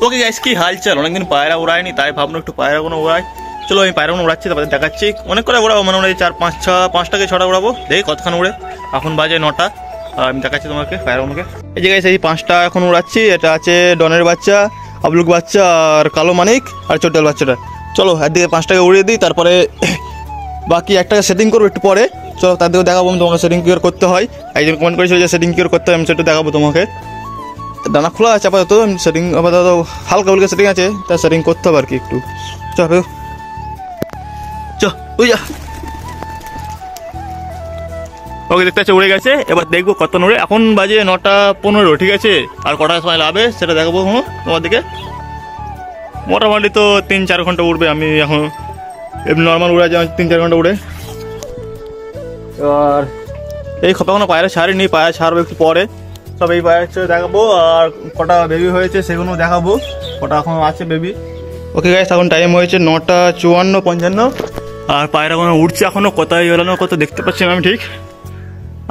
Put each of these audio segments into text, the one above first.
Okay guys, কি হালচাল? অনেকদিন পায়রা উড়ায়নি, তাই ভাবলো একটু পায়রাগুলো উড়াই। চলো আমি পায়রাগুলো উড়াচ্ছি, তারপরে দেখাচ্ছি। অনেক করে উড়াবো, মানে 4-5টা 6টা উড়াবো, দেখি কতক্ষণ উড়ে। এখন বাজে 9টা, আমি দেখাচ্ছি তোমাকে পায়রাগুলোকে। এই যে গাইস, এই 5টা এখন উড়াচ্ছি। এটা আছে ডনের বাচ্চা, আবলুক বাচ্চা, আর কালো মানিক, আর চোটাল বাচ্চাটা। চলো একদিকে 5টাকে উড়িয়ে দিই, তারপরে বাকি একটাকে সেটিং করবো একটু পরে। চলো তার দিকে দেখাবো আমি তোমাকে সেটিং কিওর করতে হয়। একজন কমেন্ট করেছিল যে সেটিং কিওর করতে হয়, আমি সেটা দেখাবো তোমাকে। ডানা খোলা আছে আপাতত, সেটিং আপাতত হালকা হালকা সেটিং আছে, তা সেটিং করতে হবে আর কি একটু। চলো ওই যা। ওকে, দেখতে আছে উড়ে গেছে। এবার দেখবো কত উড়ে। এখন বাজে 9টা 15, ঠিক আছে? আর কটার সময় লাভে সেটা দেখাবো তোমার দিকে। মোটামুটি তো 3-4 ঘন্টা উড়বে। আমি এখন এমনি নর্মাল উড়ে যাই 3-4 ঘন্টা উড়ে। আর এই খোপাগুলো পায়রা ছাড়িনি, পায়রা ছাড়বো একটু পরে। সব এই পায়রা দেখাবো, আর কটা বেবি হয়েছে সেগুলো দেখাবো, কটা এখন আছে বেবি। ওকে গাইস, এখন টাইম হয়েছে 9টা 54-55, আর পায়রাগুলো উঠছে এখনও। কোথায় গেল না কত দেখতে পাচ্ছি আমি ঠিক।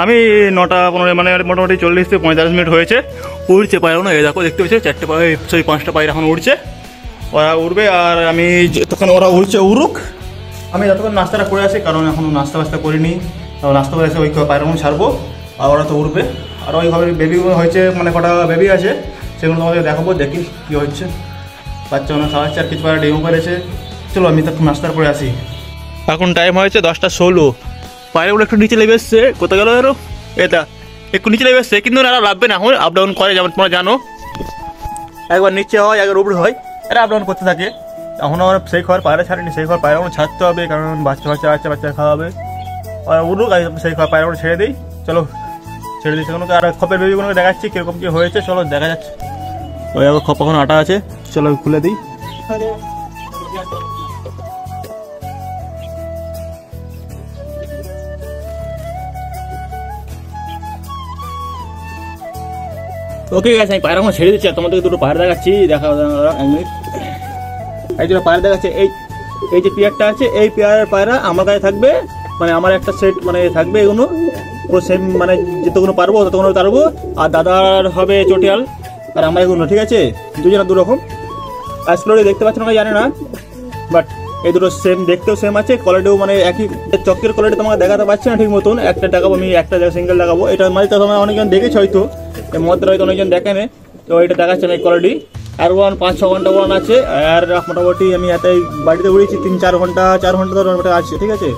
আমি 9টা 15, মানে মোটামুটি 40-45 মিনিট হয়েছে উড়ছে পায়রাগুলো। এই দেখো দেখতে পাচ্ছি 4টে পায়রা, 5টা পায়রা এখন উড়ছে। ওরা উঠবে, আর আমি যতক্ষণ ওরা উড়ছে উড়ুক, আমি যতক্ষণ নাস্তাটা করে আসি, কারণ এখনও নাস্তা করিনি। নাস্তা করে এসে ওই পায়রাগুলো ছাড়বো, আর ওরা তো উঠবে। আর ওইভাবে বেবিগুলো হয়েছে, মানে কটা বেবি আছে সেগুলো তোমাদের দেখাবো, দেখি কী হচ্ছে। বাচ্চাগুলো খাওয়াচ্ছে, আর কিছু পায়রা ডিমও পেরেছে। চলো আমি তখন নাস্তার করে আসি। এখন টাইম হয়েছে 10টা 16। পায়রাগুলো একটু নিচে লেগে এসছে। কোথায় গেল আরো? এটা একটু নিচে লেগে এসছে, কিন্তু এরা লাভবে না, এখন আপ ডাউন করে, যেমন তোমরা জানো। একবার নিচে হয়, একবার উপরে হয়, এরা আপ ডাউন করতে থাকে। এখন আমার সেই খাবার পায়রা ছাড়েনি, সেই খাবার পায়রাগুলো ছাড়তে হবে, কারণ বাচ্চা খাওয়াবে। আর উড়ুক, সেই খাবার পায়রাগুলো ছেড়ে দিই। চলো ছেড়ে দিই সেগুলোকে। আর খপের বেবিগুলোকে দেখাচ্ছি কীরকম কী হয়েছে। চলো দেখা যাচ্ছে। ওই আবার খপ এখন আটা আছে, চলো খুলে দিই। ওকে গাইস, আমি পায়রাগুলো ছেড়ে দিচ্ছি, আর তোমাদেরকে দুটো পায়রা দেখাচ্ছি। দেখা 1 মিনিট। এই দুটো পায়রা দেখাচ্ছে। এই যে পেয়ারটা আছে, এই পেয়ারের পায়রা আমার কাছে থাকবে, মানে আমার একটা সেট মানে থাকবে। এগুলো পুরো সেম, মানে যতগুলো পারবো ততগুলো পারবো। আর দাদার হবে চটিয়াল, আর আমার এগুলো, ঠিক আছে? দুজনের দুরকম। অ্যাসপ্লোরে দেখতে পাচ্ছ না জানি না, বাট এই দুটো সেম, দেখতেও সেম আছে, কোয়ালিটিও মানে একই। চকের কোয়ালিটি তোমাকে দেখাতে পারছি না ঠিক মতন। একটা দেখাবো আমি, একটা সিঙ্গেল দেখাবো। এটা মানে তোমরা অনেকজন দেখেছো হয়তো, এর মধ্যে হয়তো অনেকজন দেখেনে। তো এটা দেখাচ্ছে আমি কোয়ালিটি। আর 5-6 ঘন্টা ওয়ান আছে। আর মোটামুটি আমি এতই বাড়িতে উড়েছি 3-4 ঘন্টা, 4 ঘন্টা ধরে আছে, ঠিক আছে?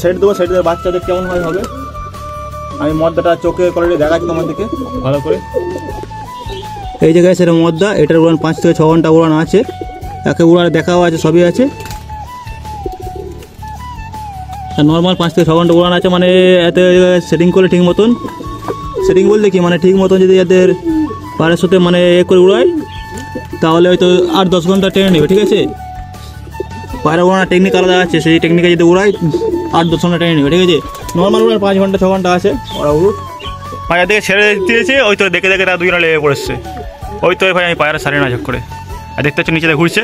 সেট দেবো, সেট দেবো বাচ্চাদের কেমন হবে। আমি মদ্দাটা চোখের কোয়ালিটি দেখাচ্ছি তোমাদেরকে ভালো করে। এই জায়গায় সেটা মদ্দা, এটার উড়ান 5-6 ঘন্টা উড়ান আছে। একে উড়ান দেখাও আছে, সবই আছে। নর্মাল 5-6 ঘন্টা উড়ান আছে, মানে এতে সেটিং করলে ঠিক মতন। সেটিং বলতে কি, মানে ঠিক মতন যদি এদের পায়ের সাথে মানে করে উড়ায়, তাহলে হয়তো 8-10 ঘন্টা টেনে নেবে, ঠিক আছে? পায়রা উড়ানোর টেকনিক আলাদা আছে, সেই টেকনিকে যদি উড়ায় 8-10 ঘন্টা টেনে নেবে, ঠিক আছে? নর্মাল উড়ান 5-6 ঘন্টা আছে। ওরা উড়ুক। পায়রা থেকে ছেড়ে দিয়েছে, ওই তো দেখে তারা দুজনে লেগে পড়েছে। ওই তো ভাই, আমি পায়রা সারি না ঝক করে। আর দেখতে পাচ্ছ নিচেতে ঘুরছে,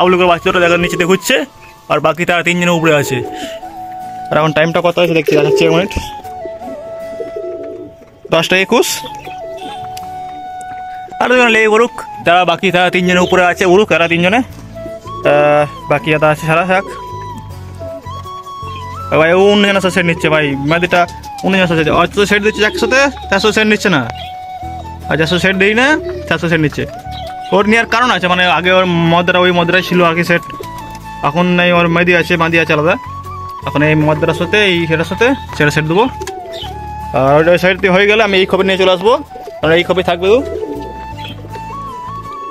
আবলুকের বাচ্চাটা দেখা নিচেতে ঘুরছে, আর বাকি তারা 3 জনে উপরে আছে। আর এখন টাইমটা কত আছে দেখছি, দেখাচ্ছি 1 মিনিট। 10টা 21। আর দুজনে লেগে পড়ুক, তারা বাকি তারা 3 জনের উপরে আছে, উড়ুক তারা 3 জনে। বাকি যারা আছে সারা থাক ভাই। 19 সেট নিচ্ছে ভাই, মেয়েদিটা 19 সেট। অত সেট দিচ্ছে 100-তে, 400 সেট নিচ্ছে না। আর 400 সেট দিই না, 400 সেট নিচ্ছে। ওর নেওয়ার কারণ আছে, মানে আগে ওর মদ্দারা ওই মদ্দারাই ছিল আর কি সেট। এখন নেই, ওর মেদি আছে আলাদা। এখন এই মদ্দারার সাথে এই সেটার সাথে সেটা সেট দেবো। আর ওই সাইড দিয়ে হয়ে গেলে আমি এই খবর নিয়ে চলে আসবো, কারণ এই খবর থাকবে।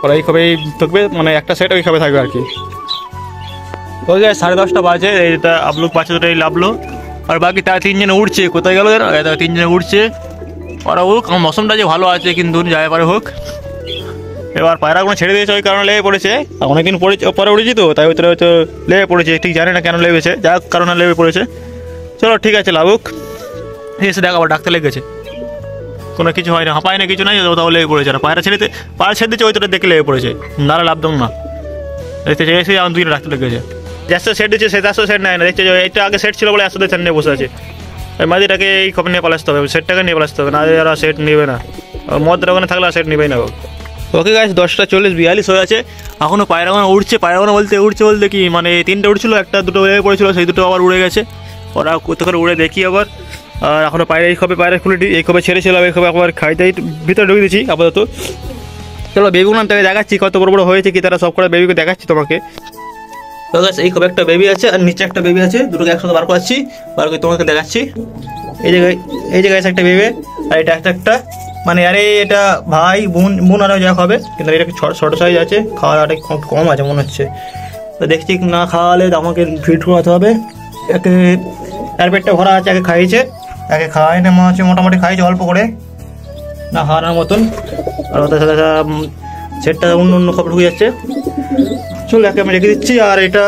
ওরা এই খবরেই থাকবে, মানে একটা সেট ওই খবরে থাকবে আর কি। ওই যায় 10:30 বাজে। এইটা আবলুক বাচ্চা দুটোই লাভলো, আর বাকি তারা 3 জনে উঠছে। কোথায় গেল? 3 জনে উঠছে। ওরা উঠুক, আমার মৌসুমটা যে ভালো আছে, কিন্তু যায় পারে হোক। এবার পায়রাগুলো ছেড়ে দিয়েছে, ওই কারণে লেগে পড়েছে। অনেকদিন পরে উঠেছি তো, তাই হয়তো লেগে পড়েছে। ঠিক জানি না কেন লেগেছে, যার কারণে লেগে পড়েছে। চলো ঠিক আছে, লাভুক। এসে দেখাবো, ডাক্তার লেগেছে, কোনো কিছু হয় না, হাঁপায় না, কিছু নাই, তাও লেগে পড়েছে। আর পায়রা ছেড়ে দিচ্ছে, ওই তোটা দেখে লেগে পড়েছে। নাহলে লাভ দাম না। দেখতে এসে আমার 2 ডাক্তার লেগেছে। 400 সেট দিচ্ছে, 700 সেট নেয় না। দেখছে এটা আগে সেট ছিল বলে 100 সেট নিয়ে বসে আছে। ওই মাদিটাকে এই খবর নিয়ে পালাতে হবে, সেটটাকে নিয়ে পালাতে হবে, না যারা সেট নেবে না। মদের ওখানে থাকলে সেট নেবেই না। ওকে গাইস 10:40-42 হয়ে আছে, এখনও পায়রাগোনা উঠছে। পায়রাগোনা উঠছে বলতে কি মানে 3টে উঠছিলো, একটা দুটো বেড়ে পড়েছিল, সেই দুটো আবার উড়ে গেছে। ওরা কত করে উড়ে দেখি আবার। আর এখনও এই খবে পায়রা খুলে এই খবে ছেড়েছিলাম, এই খবে আবার খাইতে ভিতরে ঢুকে দিচ্ছি আপাতত। চলো বেবিগুলো তাকে দেখাচ্ছি কত বড় বড় হয়েছে কি তারা, সব করে বেবিকে দেখাচ্ছি তোমাকে। তো গাইস এই খবে একটা বেবি আছে আর নিচে একটা বেবি আছে, দুটোকে একসাথে বার করছি, বার করে তোমাকে দেখাচ্ছি। এই যে গাইস একটা বেবি, আর এটা একটা মানে আরে এটা ভাই বোন আরও যা হবে, কিন্তু এটা ছোটো সাইজ আছে, খাওয়া দাওয়াটা কম আছে মনে হচ্ছে। তো দেখছি না খাওয়ালে আমাকে ফিড করাতে হবে। একে এর পেটটা ভরা আছে, একে খাইয়েছে, একে খাওয়াই না মনে হচ্ছে, মোটামুটি খাইয়েছে অল্প করে, না খাওয়ানোর মতন। আর ওদের সাথে সেটটা অন্য খবর ঢুকে যাচ্ছে। চলো একে আমি রেখে দিচ্ছি। আর এটা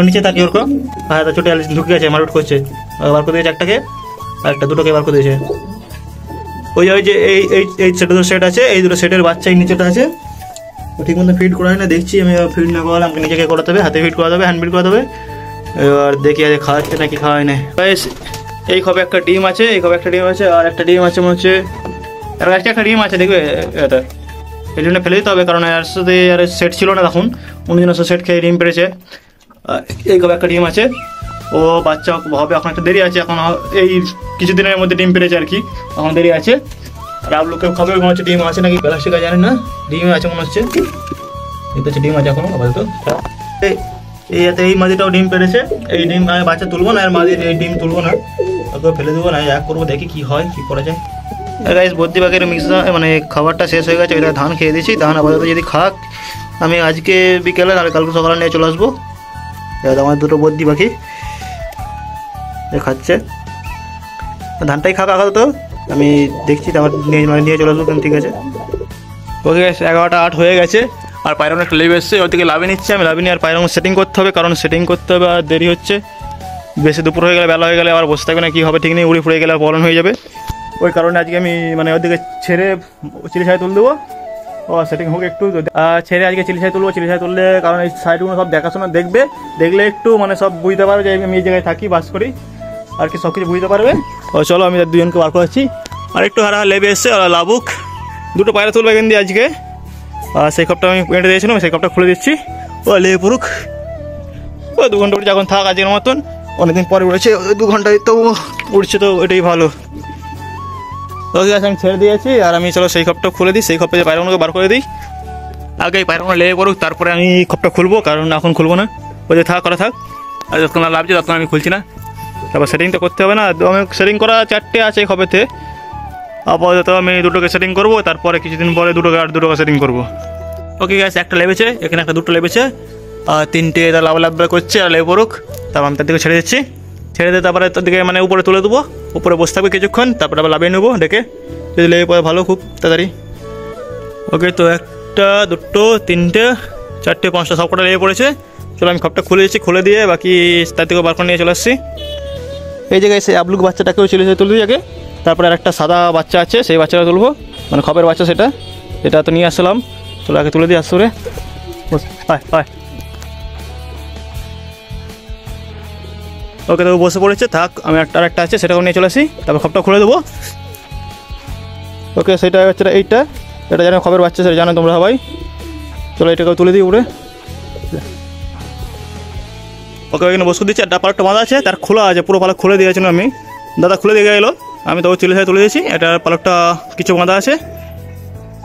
নিচে থাকি ওরকম, হ্যাঁ তা ছোটো ঢুকে গেছে, মারুট করছে, বার করে দিয়েছে একটাকে, আর একটা দুটোকে বার করে দিয়েছে। ওই যে এই সেট আছে, এই দুটো সেটের বাচ্চা এই নিচেটা আছে, ঠিক মতো ফিড করা হয় না, দেখছি আমি ফিড না করালে আমাকে নিজেকে করাতে হবে, হাতে ফিড করাতে হবে, হ্যান্ড ফিড করাতে হবে। এবার দেখি আজ খাওয়াচ্ছে নাকি খাওয়াই না। এই খবে একটা ডিম আছে, এই খবে একটা ডিম আছে, আর একটা ডিম আছে মনে হচ্ছে, আর একটা ডিম আছে দেখবে এটা, এই জন্য ফেলে দিতে হবে, কারণ এর সাথে আর সেট ছিল না তখন, অন্যজনের সাথে সেট খেয়ে ডিম পেড়েছে। এই খবে একটা ডিম আছে, ও বাচ্চা হবে, এখন একটা দেরি আছে, এখন এই কিছুদিনের মধ্যে ডিম পেড়েছে আর কি, এখন দেরি আছে। আর আপলোকে খবর মনে হচ্ছে ডিম আছে নাকি প্লাস্টিকা জানি না, ডিম আছে মনে হচ্ছে, কিন্তু হচ্ছে ডিম আছে এখনো আপাতত। এই মাদিটাও ডিম পেড়েছে, এই ডিম আমি বাচ্চা তুলবো না, আর মাদির এই ডিম তুলবো না, ওকে ফেলে দেবো না, এক করবো, দেখি কী হয়, কী করা যায়। গাইস বদ্যি পাখির মানে খাবারটা শেষ হয়ে গেছে, এটা ধান খেয়ে দিয়েছি, ধান আপাতত যদি খাক আমি আজকে বিকেলে তাহলে কালকে সকালে নিয়ে চলে আসবো। আমার দুটো বদ্যি পাখি খাচ্ছে ধানটাই খাক আপাতত, আমি দেখছি তারপর নিয়ে চলে আসবো, ঠিক আছে। ওকে 11:08 হয়ে গেছে, আর পায়রাগুলো একটা লেবে এসছে, ওর থেকে লাভে নিচ্ছে, আমি লাভে নিয়ে আর পায়রাগুলো সেটিং করতে হবে, কারণ সেটিং করতে হবে, আর দেরি হচ্ছে, বেশি দুপুর হয়ে গেলে বেলা হয়ে গেলে আবার বসে থাকবে না, কী হবে ঠিক নেই, উড়ে ফুড়ে গেলে আর প্রবলেম হয়ে যাবে। ওই কারণে আজকে আমি মানে ওদিকে ছেড়ে চিলি তুলে দেবো, ও সেটিং হোক একটু, ছেড়ে আজকে চিলি তুললে, কারণ এই সাইডগুলো সব দেখাশোনা দেখলে একটু মানে সব বুঝতে পারবে যে আমি এই জায়গায় থাকি, বাস করি আর কি, সব কিছু বুঝতে পারবে। ও চলো আমি দুজনকে বার করাচ্ছি, আর একটু হারা লেবে এসছে, আর লাভুক দুটো পায়রা তুলবে এখান দিয়ে আজকে, আর সেই কাপটা আমি পেঁটে দিয়েছিলাম, সেই কাপটা খুলে দিচ্ছি, ও লেবে পড়ুক, ও 2 ঘন্টা উঠে যখন থাক আজকের মতন, অনেকদিন পরে উড়েছে, 2 ঘন্টায় তো উঠছে, তো এটাই ভালো। তো ঠিক আছে আমি ছেড়ে দিয়েছি, আর আমি চলো সেই খপটা খুলে দিই, সেই খপে যে পায়রাগুলোকে বার করে দিই, আগে এই পায়রাগুলো লেগে পড়ুক, তারপরে আমি খপটা খুলবো, কারণ এখন খুলবো না, ওই যে থাক করা থাক, আর যতক্ষণ লাভছে ততক্ষণ আমি খুলছি না, তারপর সেটিংটা করতে হবে না। আমি সেটিং করা 4টে আছে খপেতে, আপাতত আমি দুটোকে সেটিং করবো, তারপরে কিছুদিন পরে দুটোকে সেটিং করবো। ওকে গাইস একটা লেবেছে, এখানে একটা দুটো লেবেছে, আর 3টে লাভ করছে, আর লেবে পড়ুক, তারপর আমি তার দিকে ছেড়ে দিচ্ছি, ছেড়ে দিয়ে তারপরে তার দিকে মানে উপরে তুলে দেবো, উপরে বসে থাকবে কিছুক্ষণ, তারপরে আবার লাভিয়ে নেবো ডেকে, যদি লেগে পড়ে ভালো খুব তাড়াতাড়ি। ওকে তো 1টা 2টো 3টে 4টে 5টা সব কটা লেগে পড়েছে। চলো আমি খপটা খুলে দিচ্ছি, খুলে দিয়ে বাকি তার থেকে বার করে নিয়ে চলে আসছি। এই জায়গায় সেই আবলুক বাচ্চাটাকেও তুলে দিই আগে, তারপরে আর একটা সাদা বাচ্চা আছে, সেই বাচ্চাটা তুলবো, মানে খপের বাচ্চা, সেটা তো নিয়ে আসলাম। চলো আগে তুলে দিই আসরে, হয় ওকে তো বসে পড়েছে, থাক আমি একটা আছে সেটাও নিয়ে চলে আসি, তারপর খপটা খুলে দেবো। ওকে সেটা হচ্ছে এটা জানো খবর বাচ্চা, সেটা জানো তোমরা সবাই। চলো এটাকেও তুলে দিই উড়ে। ওকে এখানে বসে দিচ্ছি, আর পালকটা বাঁধা আছে, তার খোলা আছে, পুরো পালক খুলে দিয়েছিলাম আমি, দাদা খুলে দিয়ে গেলো, আমি তো চিলি তুলে দিয়েছি, এটা পালকটা কিছু বাঁধা আছে,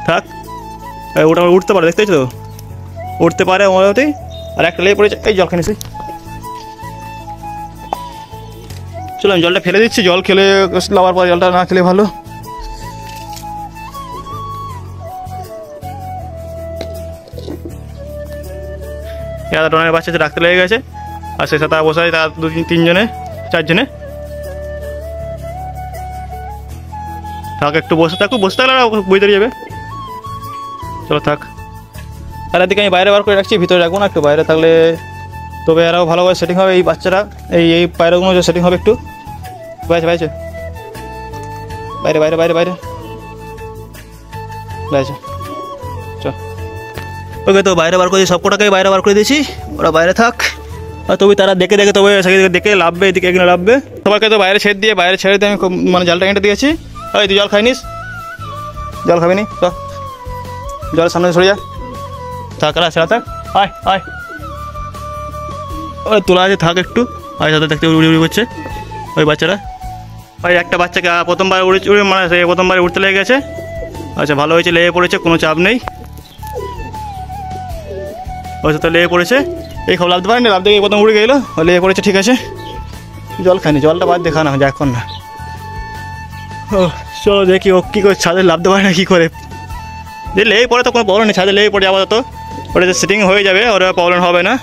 থাক ওটা উঠতে পারে, দেখতে তো উঠতে পারে মোটামুটি। আর একটা লেগে পড়েছে, এই জল খেয়েছি, চলো আমি জলটা ফেলে দিচ্ছি, জল খেলে লাভার পর জলটা না খেলে ভালো। এরা ডোনের বাচ্চা রাখতে লেগে গেছে, আর সে সাথে বসায় তার 2-3 4 থাক, একটু বসে থাকলে বুঝতে যাবে। চলো থাক, আর এদিকে আমি বাইরে বার করে রাখছি, ভিতরে রাখবো না, একটু বাইরে থাকলে তবে এরাও ভালোভাবে সেটিং হবে, এই বাচ্চারা এই পায়রাগুলো যে সেটিং হবে একটু বাইরে চল। ওকে তো বাইরে বার করে দিই, সবকটাকে বাইরে বার করে দিয়েছি, ওরা বাইরে থাক, আর তবে তারা দেখে তবে দেখে লাভবে, এদিকে এখানে লাভবে। সবাইকে তো বাইরে ছেড়ে দিয়ে আমি মানে জালটা কেটে দিয়েছি। ওই তুই জল খাইনিস, জল খাবি নি, জলের সামনে সরে যা, থাক আর সেরা থাক, আয় আয়, ওই তোলা আছে থাক একটু, আয় সাথে দেখতে উড়ি উড়ি করছে ওই বাচ্চারা। ওই একটা বাচ্চাকে প্রথমবার উড়ে মানে সে প্রথমবার উঠতে লেগে গেছে। আচ্ছা ভালো হয়েছে, লেগে পড়েছে, কোনো চাপ নেই। ওই সাথে লেগে পড়েছে, এই খবর লাভতে পারেনি, লাভ দেখে প্রথম উড়ে গেলো, লেগে পড়েছে, ঠিক আছে। জল খায়নি, জলটা বাদ দেখা না যা এখন না। ও চলো দেখি ও কী করে ছাদে লাভতে পারে না কী করে। যে লেগে পড়ে তো কোনো প্রবলেম নেই, ছাদে লেগে পড়ে আপাতত ওটা যে সেটিং হয়ে যাবে, ওরা প্রবলেম হবে না।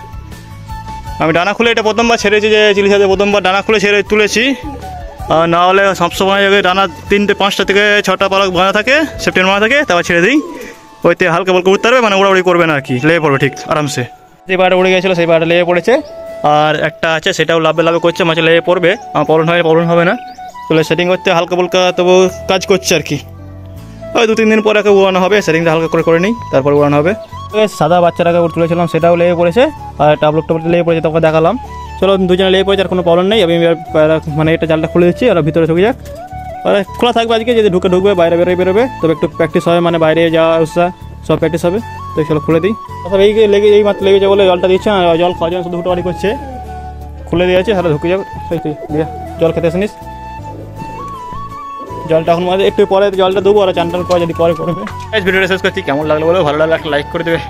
আমি ডানা খুলে এটা প্রথমবার ছেড়েছি, যে চিলি ছাদে প্রথমবার ডানা খুলে ছেড়ে তুলেছি। আর না হলে সবসময় ডানা 3টে 5টা থেকে 6টা পালক বাঁধা থাকে, সেপ্টেম্বর বাঁধা থাকে, তারপর ছেড়ে দিই। ওইতে হালকা বলকে উঠতে পারবে, মানে উড়াউড়ি করবে না আর কি, লেগে পড়বে ঠিক আরামসে। যে পাড়াটা উড়ে গেছিলো সেই পাড়াটা লেগে পড়েছে, আর একটা আছে সেটাও লাভে লাভে করছে, মাঝে লেগে পড়বে, আমার প্রবলেম হবে না। তাহলে সেটিং করতে হালকা বলকা তবু কাজ করছে আর কি। ওই 2-3 দিন পরে উড়ানো হবে, সেটিংটা হালকা করে নিই, তারপর উড়ানো হবে। সাদা বাচ্চাটাকে তুলেছিলাম, সেটাও লেগে পড়েছে, আর টাবলুক লেগে পড়েছে, তোকে দেখালাম। চলো দুজনে লেগে পড়েছে, আর কোনো প্রবলেম নেই। আমি মানে এটা জালটা খুলে দিচ্ছি, আর ভিতরে ঢুকে যাক। আর খোলা থাকবে আজকে, যদি ঢুকবে বাইরে বেরোবে, তবে একটু প্র্যাকটিস হবে, মানে বাইরে যাওয়া আসা সব প্র্যাকটিস হবে। তো চলো খুলে দিই। তারপর এই মাত্র লেগেছে বলে জলটা দিচ্ছে, আর জল খাওয়ার জন্য শুধু হুটোয়ারি করছে। খুলে দিয়েছে, তাহলে ঢুকে যাবে। দিয়ে জল খেতে আসিস, জলটা এখন একটু পরে জলটা দেবো, আর চানটার পরে যদি পরে করবে। ভিডিওটা শেষ করছি, কেমন লাগলো বলো, ভালো লাগলে একটা লাইক করে দেবে।